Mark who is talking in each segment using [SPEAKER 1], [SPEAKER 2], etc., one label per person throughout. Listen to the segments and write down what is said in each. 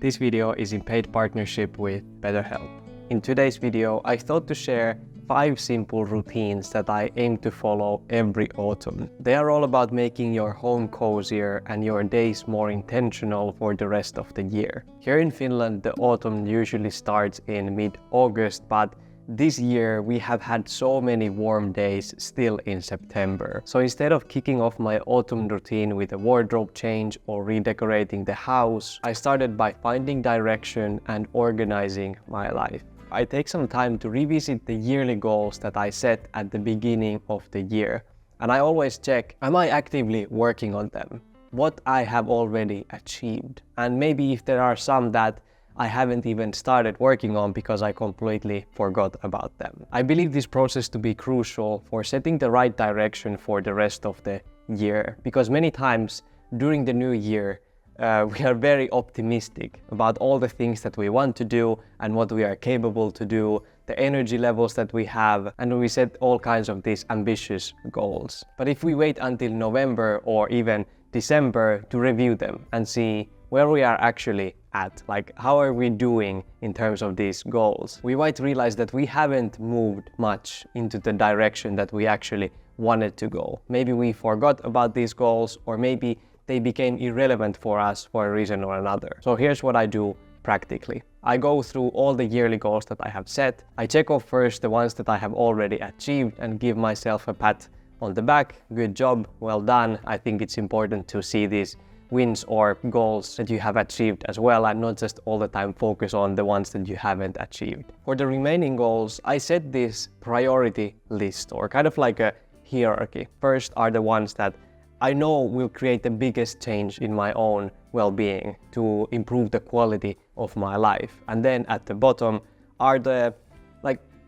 [SPEAKER 1] This video is in paid partnership with BetterHelp. In today's video, I thought to share 5 simple routines that I aim to follow every autumn. They are all about making your home cozier and your days more intentional for the rest of the year. Here in Finland, the autumn usually starts in mid-August, but this year we have had so many warm days still in September. So instead of kicking off my autumn routine with a wardrobe change or redecorating the house, I started by finding direction and organizing my life. I take some time to revisit the yearly goals that I set at the beginning of the year. And I always check, am I actively working on them? What I have already achieved? And maybe if there are some that I haven't even started working on because I completely forgot about them. I believe this process to be crucial for setting the right direction for the rest of the year, because many times during the new year, we are very optimistic about all the things that we want to do and what we are capable to do, the energy levels that we have, and we set all kinds of these ambitious goals. But if we wait until November or even December to review them and see where we are actually at, like how are we doing in terms of these goals, we might realize that we haven't moved much into the direction that we actually wanted to go. Maybe we forgot about these goals, or maybe they became irrelevant for us for a reason or another. So here's what I do practically. I go through all the yearly goals that I have set. I check off first the ones that I have already achieved and give myself a pat on the back. Good job, well done. I think it's important to see these wins or goals that you have achieved as well, and not just all the time focus on the ones that you haven't achieved. For the remaining goals, I set this priority list, or kind of like a hierarchy. First are the ones that I know will create the biggest change in my own well-being to improve the quality of my life. And then at the bottom are the,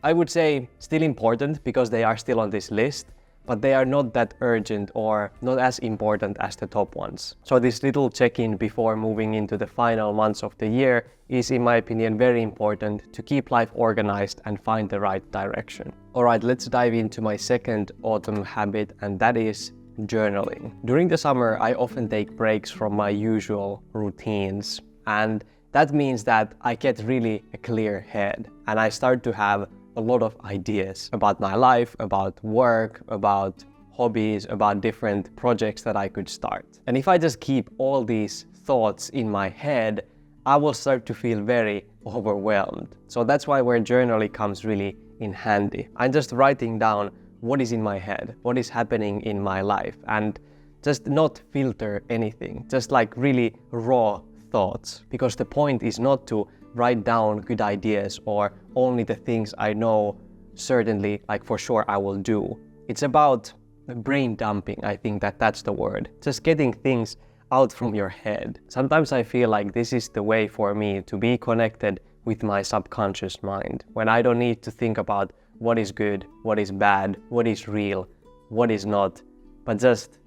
[SPEAKER 1] I would say still important because they are still on this list, but they are not that urgent or not as important as the top ones. So this little check-in before moving into the final months of the year is, in my opinion, very important to keep life organized and find the right direction. All right, let's dive into my second autumn habit, and that is journaling. During the summer, I often take breaks from my usual routines, and that means that I get really a clear head and I start to have a lot of ideas about my life, about work, about hobbies, about different projects that I could start. And if I just keep all these thoughts in my head, I will start to feel very overwhelmed. So that's why where journaling comes really in handy. I'm just writing down what is in my head, what is happening in my life, and just not filter anything, just like really raw thoughts. Because the point is not to write down good ideas or only the things I know certainly, like for sure I will do. It's about brain dumping. I think that's the word. Just getting things out from your head. Sometimes I feel like this is the way for me to be connected with my subconscious mind, when I don't need to think about what is good, what is bad, what is real, what is not, but just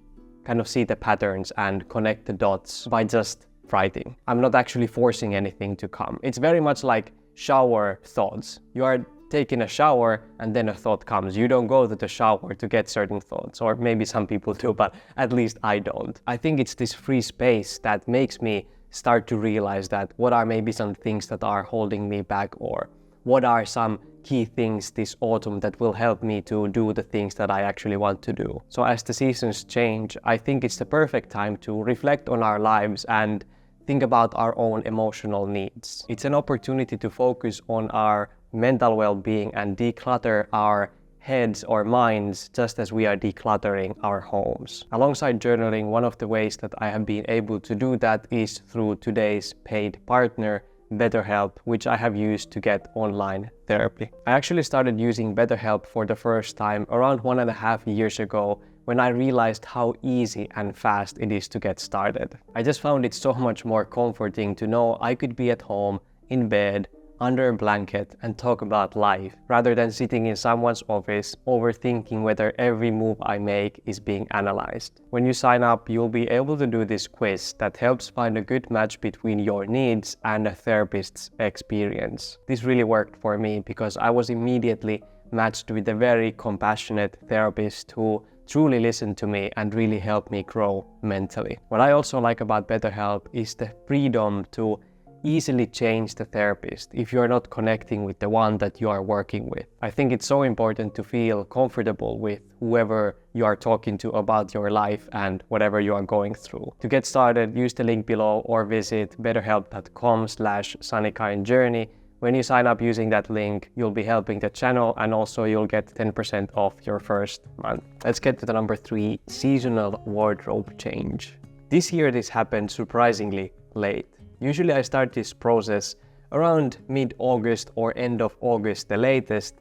[SPEAKER 1] kind of see the patterns and connect the dots by just writing. I'm not actually forcing anything to come. It's very much like shower thoughts. You are taking a shower and then a thought comes. You don't go to the shower to get certain thoughts, or maybe some people do, but at least I don't. I think it's this free space that makes me start to realize that what are maybe some things that are holding me back, or what are some key things this autumn that will help me to do the things that I actually want to do. So as the seasons change, I think it's the perfect time to reflect on our lives and think about our own emotional needs. It's an opportunity to focus on our mental well-being and declutter our heads or minds just as we are decluttering our homes. Alongside journaling, one of the ways that I have been able to do that is through today's paid partner, BetterHelp, which I have used to get online therapy. I actually started using BetterHelp for the first time around 1.5 years ago, when I realized how easy and fast it is to get started. I just found it so much more comforting to know I could be at home, in bed, under a blanket, and talk about life, rather than sitting in someone's office overthinking whether every move I make is being analyzed. When you sign up, you'll be able to do this quiz that helps find a good match between your needs and a therapist's experience. This really worked for me because I was immediately matched with a very compassionate therapist who truly listened to me and really helped me grow mentally. What I also like about BetterHelp is the freedom to easily change the therapist if you're not connecting with the one that you are working with. I think it's so important to feel comfortable with whoever you are talking to about your life and whatever you are going through. To get started, use the link below or visit betterhelp.com/sunnykindjourney. When you sign up using that link, you'll be helping the channel and also you'll get 10% off your first month. Let's get to the number 3, seasonal wardrobe change. This year this happened surprisingly late. Usually I start this process around mid-August or end of August the latest,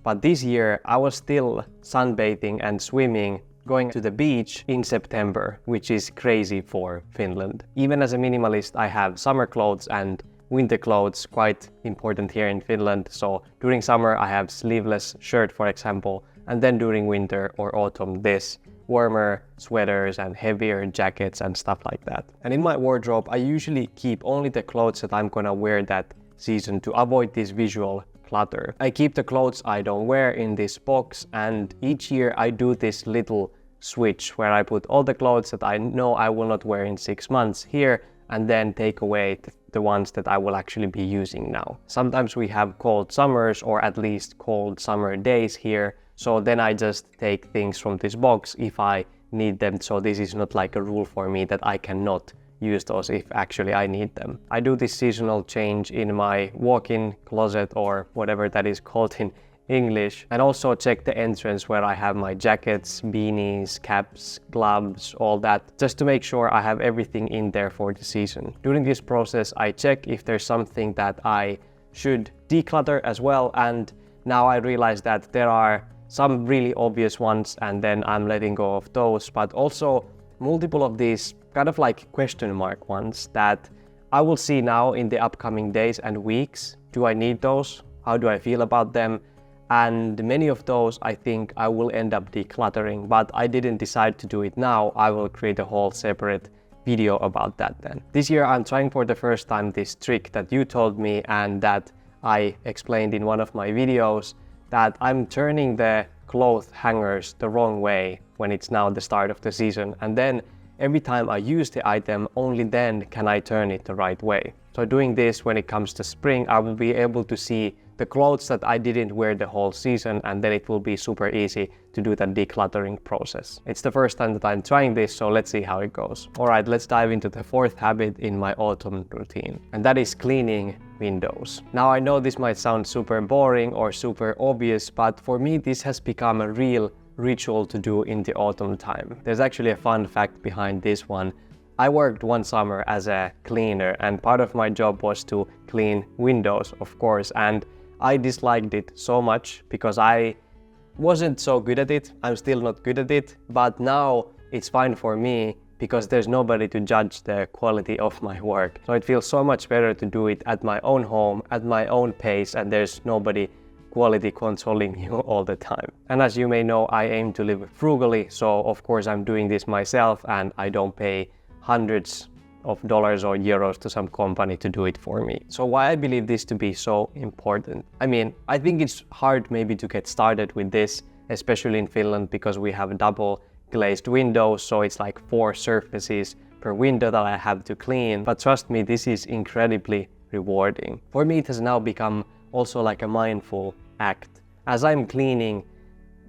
[SPEAKER 1] but this year I was still sunbathing and swimming, going to the beach in September, which is crazy for Finland. Even as a minimalist, I have summer clothes and winter clothes, quite important here in Finland. So during summer I have sleeveless shirt, for example, and then during winter or autumn this warmer sweaters and heavier jackets and stuff like that. And in my wardrobe I usually keep only the clothes that I'm gonna wear that season to avoid this visual clutter. I keep the clothes I don't wear in this box, and each year I do this little switch where I put all the clothes that I know I will not wear in 6 months here and then take away the ones that I will actually be using now. Sometimes we have cold summers or at least cold summer days here, so then I just take things from this box if I need them. So this is not like a rule for me that I cannot use those if actually I need them. I do this seasonal change in my walk-in closet or whatever that is called in English, and also check the entrance where I have my jackets, beanies, caps, gloves, all that, just to make sure I have everything in there for the season. During this process I check if there's something that I should declutter as well, and now I realize that there are some really obvious ones and then I'm letting go of those, but also multiple of these kind of like question mark ones that I will see now in the upcoming days and weeks. Do I need those? How do I feel about them? And many of those I think I will end up decluttering, but I didn't decide to do it now. I will create a whole separate video about that then. This year I'm trying for the first time this trick that you told me and that I explained in one of my videos, that I'm turning the clothes hangers the wrong way when it's now the start of the season, and then every time I use the item, only then can I turn it the right way. So doing this when it comes to spring, I will be able to see the clothes that I didn't wear the whole season, and then it will be super easy to do that decluttering process. It's the first time that I'm trying this, so let's see how it goes. Alright, let's dive into the 4th habit in my autumn routine, and that is cleaning windows. Now I know this might sound super boring or super obvious, but for me this has become a real ritual to do in the autumn time. There's actually a fun fact behind this one. I worked one summer as a cleaner, and part of my job was to clean windows, of course, and I disliked it so much because I wasn't so good at it. I'm still not good at it, but now it's fine for me because there's nobody to judge the quality of my work. So it feels so much better to do it at my own home, at my own pace, and there's nobody quality controlling you all the time. And as you may know, I aim to live frugally, so of course I'm doing this myself and I don't pay hundreds of dollars or euros to some company to do it for me. So why I believe this to be so important? I mean, I think it's hard maybe to get started with this, especially in Finland, because we have double glazed windows, so it's like 4 surfaces per window that I have to clean. But trust me, this is incredibly rewarding. For me, it has now become also like a mindful act. As I'm cleaning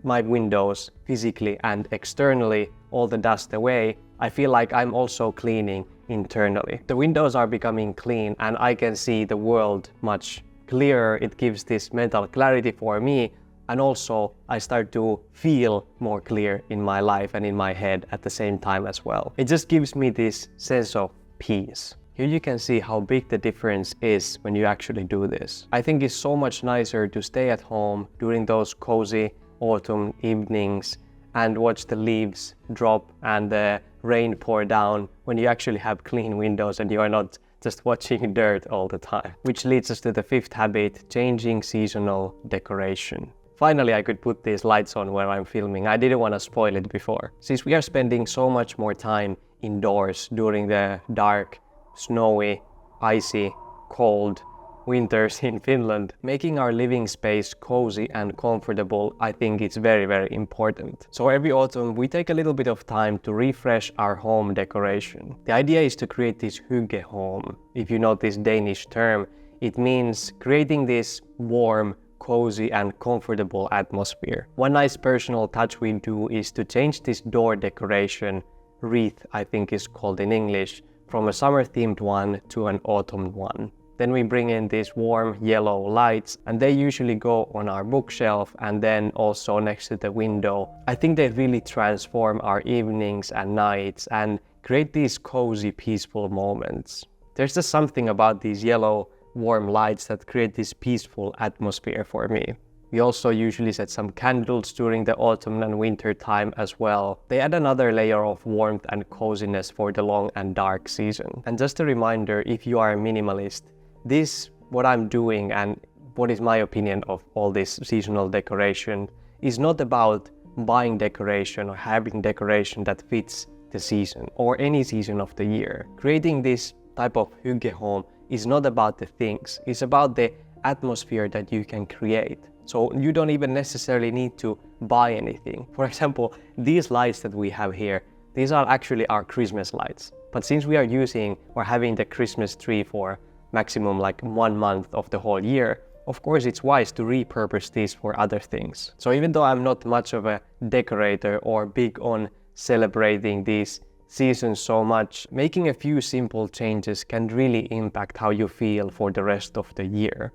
[SPEAKER 1] my windows physically and externally, all the dust away, I feel like I'm also cleaning internally. The windows are becoming clean and I can see the world much clearer. It gives this mental clarity for me, and also I start to feel more clear in my life and in my head at the same time as well. It just gives me this sense of peace. Here you can see how big the difference is when you actually do this. I think it's so much nicer to stay at home during those cozy autumn evenings and watch the leaves drop and the rain pour down when you actually have clean windows and you are not just watching dirt all the time. Which leads us to the 5th habit, changing seasonal decoration. Finally, I could put these lights on where I'm filming. I didn't want to spoil it before. Since we are spending so much more time indoors during the dark, snowy, icy, cold winters in Finland. Making our living space cozy and comfortable, I think it's very, very important. So every autumn we take a little bit of time to refresh our home decoration. The idea is to create this Hygge home. If you know this Danish term, it means creating this warm, cozy and comfortable atmosphere. One nice personal touch we do is to change this door decoration, wreath I think is called in English, from a summer themed one to an autumn one. Then we bring in these warm yellow lights and they usually go on our bookshelf and then also next to the window. I think they really transform our evenings and nights and create these cozy, peaceful moments. There's just something about these yellow warm lights that create this peaceful atmosphere for me. We also usually set some candles during the autumn and winter time as well. They add another layer of warmth and coziness for the long and dark season. And just a reminder, if you are a minimalist, this, what I'm doing and what is my opinion of all this seasonal decoration, is not about buying decoration or having decoration that fits the season or any season of the year. Creating this type of Hygge home is not about the things, it's about the atmosphere that you can create. So you don't even necessarily need to buy anything. For example, these lights that we have here, these are actually our Christmas lights. But since we are using or having the Christmas tree for maximum like 1 month of the whole year, of course it's wise to repurpose these for other things. So even though I'm not much of a decorator or big on celebrating these seasons so much, making a few simple changes can really impact how you feel for the rest of the year.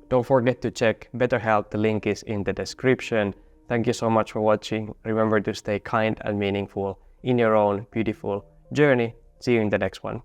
[SPEAKER 1] Don't forget to check BetterHelp, the link is in the description. Thank you so much for watching. Remember to stay kind and meaningful in your own beautiful journey. See you in the next one.